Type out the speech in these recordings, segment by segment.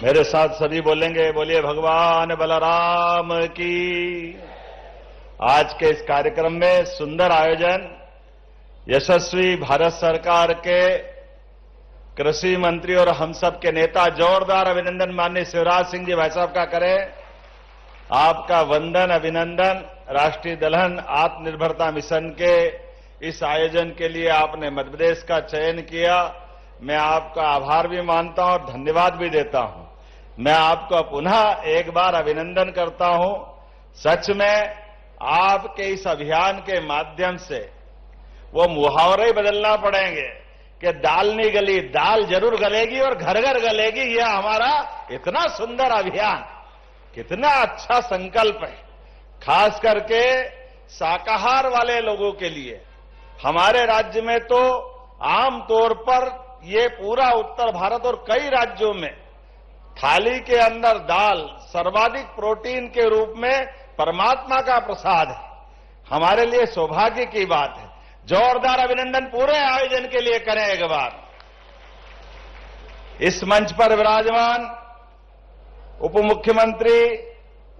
मेरे साथ सभी बोलेंगे, बोलिए भगवान बलराम की। आज के इस कार्यक्रम में सुंदर आयोजन यशस्वी भारत सरकार के कृषि मंत्री और हम सब के नेता, जोरदार अभिनंदन माननीय शिवराज सिंह जी भाई साहब का करें। आपका वंदन, अभिनंदन। राष्ट्रीय दलहन आत्मनिर्भरता मिशन के इस आयोजन के लिए आपने मध्य प्रदेश का चयन किया। मैं आपका आभार भी मानता हूं और धन्यवाद भी देता हूं। मैं आपको पुनः एक बार अभिनंदन करता हूं। सच में आपके इस अभियान के माध्यम से वो मुहावरे बदलना पड़ेंगे कि दाल नहीं गली, दाल जरूर गलेगी और घर घर गलेगी। यह हमारा इतना सुंदर अभियान, कितना अच्छा संकल्प है, खास करके शाकाहार वाले लोगों के लिए। हमारे राज्य में तो आमतौर पर ये पूरा उत्तर भारत और कई राज्यों में थाली के अंदर दाल सर्वाधिक प्रोटीन के रूप में परमात्मा का प्रसाद है। हमारे लिए सौभाग्य की बात है। जोरदार अभिनंदन पूरे आयोजन के लिए करें एक बार। इस मंच पर विराजमान उप मुख्यमंत्री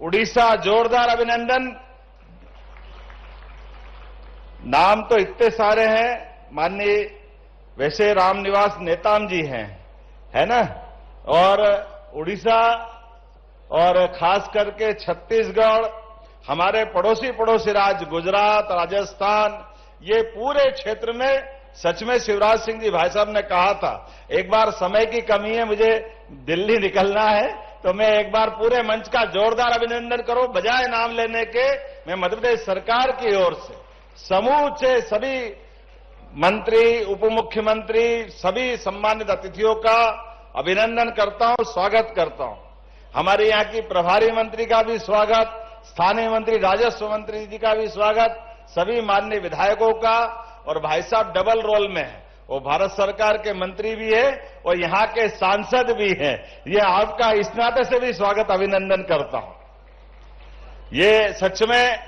उड़ीसा, जोरदार अभिनंदन। नाम तो इतने सारे हैं, माननीय वैसे रामनिवास नेताम जी हैं, है ना, और उड़ीसा और खास करके छत्तीसगढ़, हमारे पड़ोसी राज्य गुजरात, राजस्थान, ये पूरे क्षेत्र में सच में शिवराज सिंह जी भाई साहब ने कहा था, एक बार समय की कमी है, मुझे दिल्ली निकलना है, तो मैं एक बार पूरे मंच का जोरदार अभिनंदन करूं। बजाय नाम लेने के मैं मध्य प्रदेश सरकार की ओर से समूचे सभी मंत्री, उप मुख्यमंत्री, सभी सम्मानित अतिथियों का अभिनंदन करता हूं, स्वागत करता हूं। हमारे यहां की प्रभारी मंत्री का भी स्वागत, स्थानीय मंत्री, राजस्व मंत्री जी का भी स्वागत, सभी माननीय विधायकों का। और भाई साहब डबल रोल में है, वो भारत सरकार के मंत्री भी है और यहां के सांसद भी हैं। ये आपका इस नाते से भी स्वागत, अभिनंदन करता हूं। ये सच में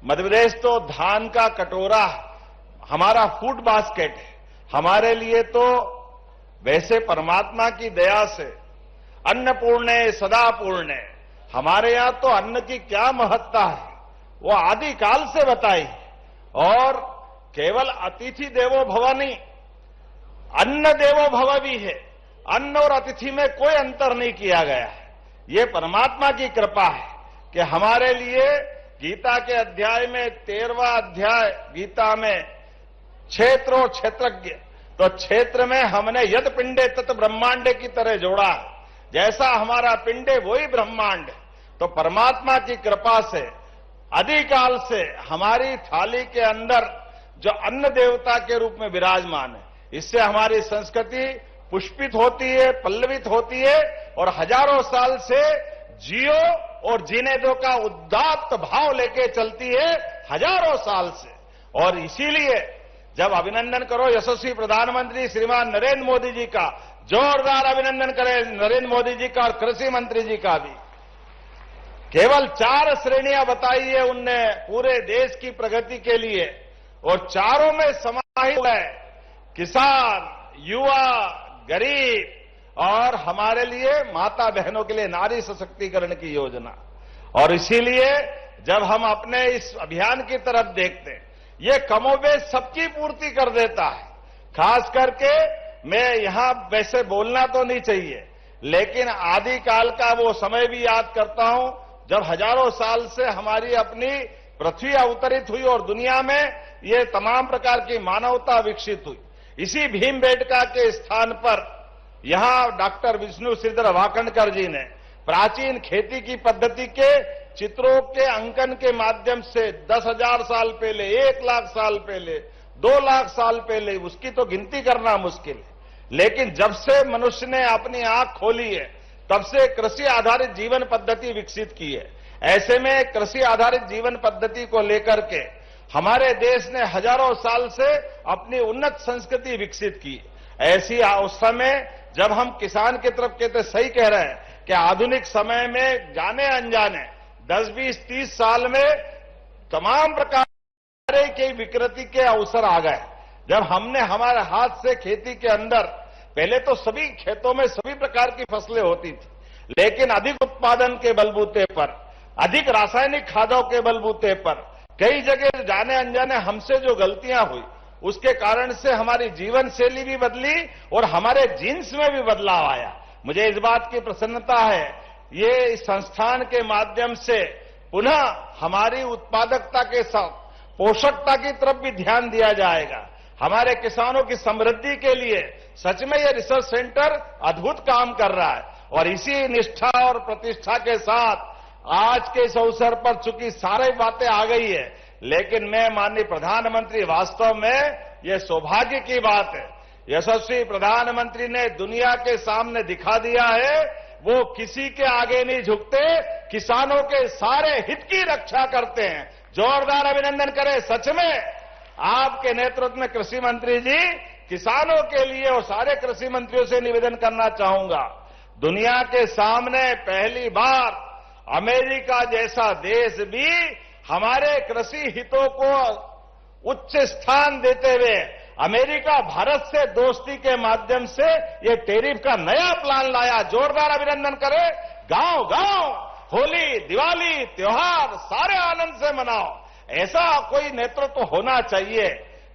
मध्य प्रदेश तो धान का कटोरा हमारा फूड बास्केट है। हमारे लिए तो वैसे परमात्मा की दया से अन्नपूर्णे सदापूर्णे, हमारे यहां तो अन्न की क्या महत्ता है वो आदिकाल से बताई। और केवल अतिथि देवो भव नहीं, अन्न देवो भव भी है। अन्न और अतिथि में कोई अंतर नहीं किया गया है। ये परमात्मा की कृपा है कि हमारे लिए गीता के अध्याय में 13वां अध्याय गीता में क्षेत्रो क्षेत्रज्ञ, तो क्षेत्र में हमने यद पिंडे तत् ब्रह्मांडे की तरह जोड़ा है। जैसा हमारा पिंडे वही ब्रह्मांड है। तो परमात्मा की कृपा से आदिकाल से हमारी थाली के अंदर जो अन्न देवता के रूप में विराजमान है, इससे हमारी संस्कृति पुष्पित होती है, पल्लवित होती है और हजारों साल से जियो और जीने दो का उदात्त भाव लेके चलती है, हजारों साल से। और इसीलिए जब अभिनंदन करो यशस्वी प्रधानमंत्री श्रीमान नरेंद्र मोदी जी का, जोरदार अभिनंदन करें नरेंद्र मोदी जी का और कृषि मंत्री जी का भी। केवल 4 श्रेणियां बताई है उनने पूरे देश की प्रगति के लिए, और चारों में समाहित है किसान, युवा, गरीब और हमारे लिए माता बहनों के लिए नारी सशक्तिकरण की योजना। और इसीलिए जब हम अपने इस अभियान की तरफ देखते हैं, ये कमोबेश सबकी पूर्ति कर देता है। खास करके मैं यहां वैसे बोलना तो नहीं चाहिए, लेकिन आदिकाल का वो समय भी याद करता हूं जब हजारों साल से हमारी अपनी पृथ्वी अवतरित हुई और दुनिया में ये तमाम प्रकार की मानवता विकसित हुई। इसी भीमबेटका के स्थान पर यहां डॉक्टर विष्णु श्रीधर वाकणकर जी ने प्राचीन खेती की पद्धति के चित्रों के अंकन के माध्यम से 10,000 साल पहले, 1 लाख साल पहले, 2 लाख साल पहले, उसकी तो गिनती करना मुश्किल है, लेकिन जब से मनुष्य ने अपनी आंख खोली है तब से कृषि आधारित जीवन पद्धति विकसित की है। ऐसे में कृषि आधारित जीवन पद्धति को लेकर के हमारे देश ने हजारों साल से अपनी उन्नत संस्कृति विकसित की। ऐसी उस समय जब हम किसान की तरफ कहते, सही कह रहे हैं कि आधुनिक समय में जाने अनजाने 10, 20, 30 साल में तमाम प्रकार के विकृति के अवसर आ गए। जब हमने हमारे हाथ से खेती के अंदर, पहले तो सभी खेतों में सभी प्रकार की फसलें होती थी, लेकिन अधिक उत्पादन के बलबूते पर, अधिक रासायनिक खादों के बलबूते पर कई जगह जाने अनजाने हमसे जो गलतियां हुई, उसके कारण से हमारी जीवन शैली भी बदली और हमारे जीन्स में भी बदलाव आया। मुझे इस बात की प्रसन्नता है, ये इस संस्थान के माध्यम से पुनः हमारी उत्पादकता के साथ पोषकता की तरफ भी ध्यान दिया जाएगा। हमारे किसानों की समृद्धि के लिए सच में यह रिसर्च सेंटर अद्भुत काम कर रहा है और इसी निष्ठा और प्रतिष्ठा के साथ आज के इस अवसर पर चूंकि सारी बातें आ गई है, लेकिन मैं माननीय प्रधानमंत्री, वास्तव में यह सौभाग्य की बात है, यशस्वी प्रधानमंत्री ने दुनिया के सामने दिखा दिया है वो किसी के आगे नहीं झुकते, किसानों के सारे हित की रक्षा करते हैं। जोरदार अभिनंदन करें। सच में आपके नेतृत्व में कृषि मंत्री जी, किसानों के लिए और सारे कृषि मंत्रियों से निवेदन करना चाहूंगा, दुनिया के सामने पहली बार अमेरिका जैसा देश भी हमारे कृषि हितों को उच्च स्थान देते हुए अमेरिका भारत से दोस्ती के माध्यम से ये टैरिफ का नया प्लान लाया। जोरदार अभिनंदन करें। गांव गांव होली, दिवाली, त्योहार सारे आनंद से मनाओ। ऐसा कोई नेतृत्व होना चाहिए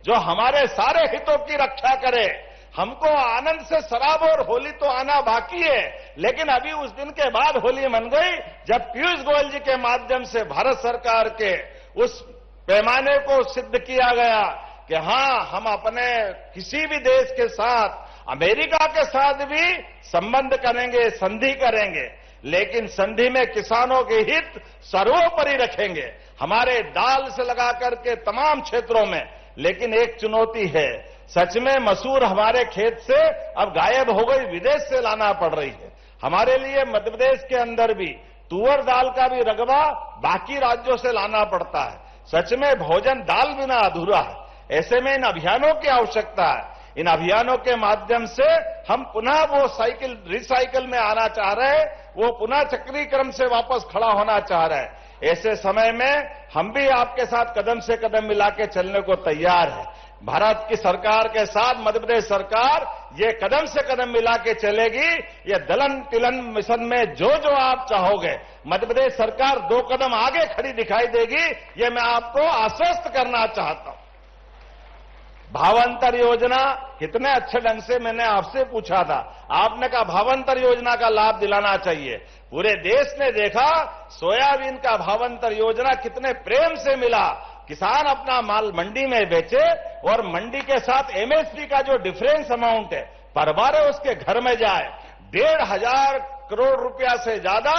जो हमारे सारे हितों की रक्षा करे। हमको आनंद से शराब और होली तो आना बाकी है, लेकिन अभी उस दिन के बाद होली मन गई जब पीयूष गोयल जी के माध्यम से भारत सरकार के उस पैमाने को सिद्ध किया गया कि हां, हम अपने किसी भी देश के साथ, अमेरिका के साथ भी संबंध करेंगे, संधि करेंगे, लेकिन संधि में किसानों के हित सर्वोपरि रखेंगे, हमारे दाल से लगा करके तमाम क्षेत्रों में। लेकिन एक चुनौती है, सच में मसूर हमारे खेत से अब गायब हो गई, विदेश से लाना पड़ रही है। हमारे लिए मध्य प्रदेश के अंदर भी तुअर दाल का भी रकबा बाकी राज्यों से लाना पड़ता है। सच में भोजन दाल बिना अधूरा है। ऐसे में इन अभियानों की आवश्यकता है। इन अभियानों के माध्यम से हम पुनः वो साइकिल रिसाइकिल में आना चाह रहे हैं, वो पुनः चक्रीय क्रम से वापस खड़ा होना चाह रहे हैं। ऐसे समय में हम भी आपके साथ कदम से कदम मिला के चलने को तैयार है। भारत की सरकार के साथ मध्य प्रदेश सरकार ये कदम से कदम मिला के चलेगी। ये दलन तिलन मिशन में जो जो आप चाहोगे, मध्य प्रदेश सरकार 2 कदम आगे खड़ी दिखाई देगी, ये मैं आपको आश्वस्त करना चाहता हूं। भावांतर योजना कितने अच्छे ढंग से मैंने आपसे पूछा था, आपने कहा भावांतर योजना का लाभ दिलाना चाहिए। पूरे देश ने देखा सोयाबीन का भावांतर योजना कितने प्रेम से मिला। किसान अपना माल मंडी में बेचे और मंडी के साथ एमएसपी का जो डिफरेंस अमाउंट है परवारे उसके घर में जाए। 1,500 करोड़ रुपया से ज्यादा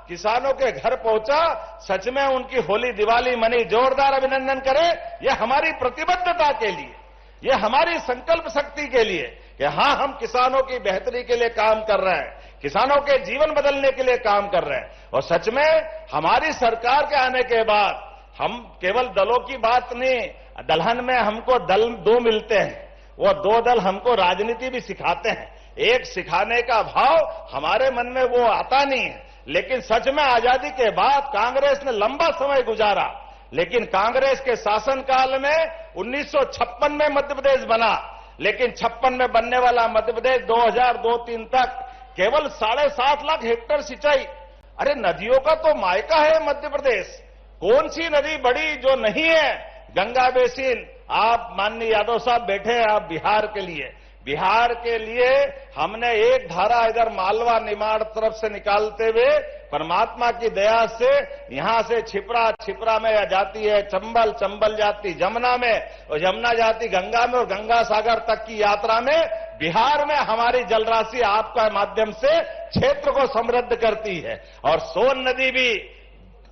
किसानों के घर पहुंचा। सच में उनकी होली दिवाली मनी। जोरदार अभिनंदन करें। यह हमारी प्रतिबद्धता के लिए, यह हमारी संकल्प शक्ति के लिए कि हां, हम किसानों की बेहतरी के लिए काम कर रहे हैं, किसानों के जीवन बदलने के लिए काम कर रहे हैं। और सच में हमारी सरकार के आने के बाद हम केवल दलों की बात नहीं, दलहन में हमको दल 2 मिलते हैं, वो 2 दल हमको राजनीति भी सिखाते हैं। एक सिखाने का भाव हमारे मन में वो आता नहीं है। लेकिन सच में आजादी के बाद कांग्रेस ने लंबा समय गुजारा, लेकिन कांग्रेस के शासनकाल में 1956 में मध्य प्रदेश बना, लेकिन 56 में बनने वाला मध्य प्रदेश 2002-03 तक केवल 7.5 लाख हेक्टेयर सिंचाई। अरे नदियों का तो मायका है मध्य प्रदेश। कौन सी नदी बड़ी जो नहीं है? गंगा बेसिन। आप माननीय यादव साहब बैठे हैं, आप बिहार के लिए हमने एक धारा इधर मालवा निमाड़ तरफ से निकालते हुए परमात्मा की दया से यहां से छिपरा में जाती है चंबल, चंबल जाती जमुना में और यमुना जाती गंगा में और गंगा सागर तक की यात्रा में बिहार में हमारी जलराशि आपका माध्यम से क्षेत्र को समृद्ध करती है। और सोन नदी भी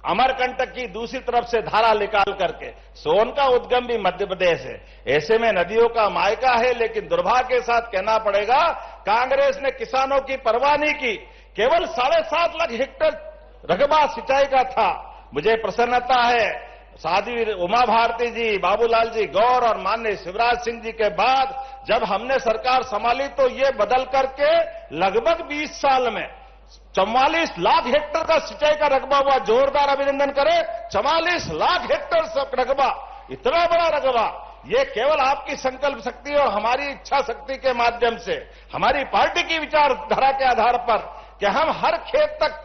अमरकंटक की दूसरी तरफ से धारा निकाल करके, सोन का उद्गम भी मध्य प्रदेश है। ऐसे में नदियों का मायका है। लेकिन दुर्भाग्य के साथ कहना पड़ेगा, कांग्रेस ने किसानों की परवाह नहीं की। केवल 7.5 लाख हेक्टेयर रकबा सिंचाई का था। मुझे प्रसन्नता है, साध्वी उमा भारती जी, बाबूलाल जी गौर और माननीय शिवराज सिंह जी के बाद जब हमने सरकार संभाली तो ये बदल करके लगभग 20 साल में 44 लाख हेक्टेयर का सिंचाई का रकबा हुआ। जोरदार अभिनंदन करें। 44 लाख हेक्टेयर रकबा, इतना बड़ा रकबा। ये केवल आपकी संकल्प शक्ति और हमारी इच्छा शक्ति के माध्यम से, हमारी पार्टी की विचारधारा के आधार पर कि हम हर खेत तक,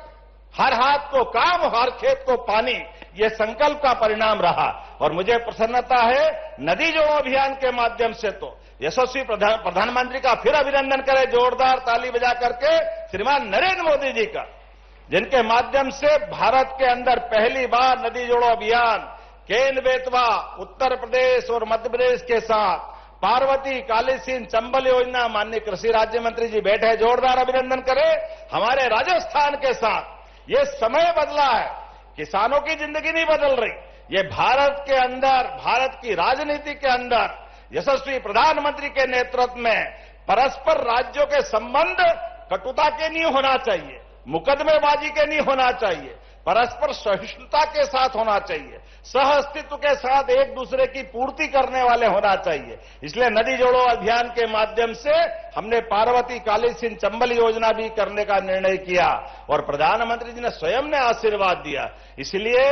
हर हाथ को काम, हर खेत को पानी, ये संकल्प का परिणाम रहा। और मुझे प्रसन्नता है नदी जोड़ो अभियान के माध्यम से तो यशस्वी प्रधानमंत्री का फिर अभिनंदन करें जोरदार ताली बजा करके श्रीमान नरेंद्र मोदी जी का, जिनके माध्यम से भारत के अंदर पहली बार नदी जोड़ो अभियान केन बेतवा उत्तर प्रदेश और मध्य प्रदेश के साथ पार्वती, काली सिंध, चंबल योजना, माननीय कृषि राज्य मंत्री जी बैठे, जोरदार अभिनंदन करें। हमारे राजस्थान के साथ ये समय बदला है, किसानों की जिंदगी नहीं बदल रही, ये भारत के अंदर, भारत की राजनीति के अंदर यशस्वी प्रधानमंत्री के नेतृत्व में परस्पर राज्यों के संबंध कटुता के नहीं होना चाहिए, मुकदमेबाजी के नहीं होना चाहिए, परस्पर सहिष्णुता के साथ होना चाहिए, सह अस्तित्व के साथ एक दूसरे की पूर्ति करने वाले होना चाहिए। इसलिए नदी जोड़ो अभियान के माध्यम से हमने पार्वती, काली सिंध, चंबल योजना भी करने का निर्णय किया और प्रधानमंत्री जी ने स्वयं ने आशीर्वाद दिया। इसलिए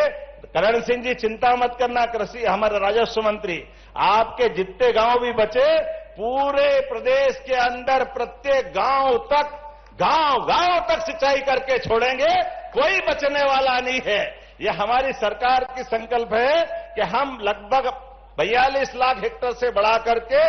करण सिंह जी चिंता मत करना, कृषि हमारे राजस्व मंत्री, आपके जितने गांव भी बचे पूरे प्रदेश के अंदर प्रत्येक गांव तक सिंचाई करके छोड़ेंगे, कोई बचने वाला नहीं है। यह हमारी सरकार की संकल्प है कि हम लगभग 42 लाख हेक्टेयर से बढ़ा करके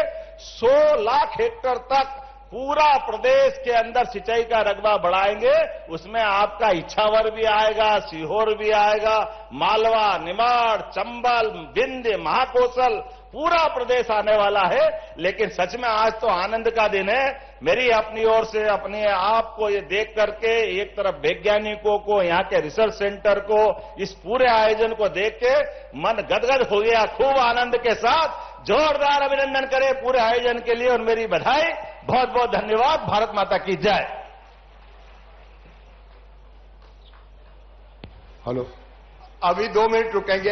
100 लाख हेक्टेयर तक पूरा प्रदेश के अंदर सिंचाई का रकबा बढ़ाएंगे। उसमें आपका इछावर भी आएगा, सीहोर भी आएगा, मालवा, निमाड़, चंबल, विंध्य, महाकौशल, पूरा प्रदेश आने वाला है। लेकिन सच में आज तो आनंद का दिन है। मेरी अपनी ओर से अपने आप को ये देख करके, एक तरफ वैज्ञानिकों को, यहाँ के रिसर्च सेंटर को, इस पूरे आयोजन को देख के मन गदगद हो गया। खूब आनंद के साथ जोरदार अभिनंदन करें पूरे आयोजन के लिए और मेरी बधाई। बहुत बहुत धन्यवाद। भारत माता की जय। हेलो, अभी 2 मिनट रुकेंगे।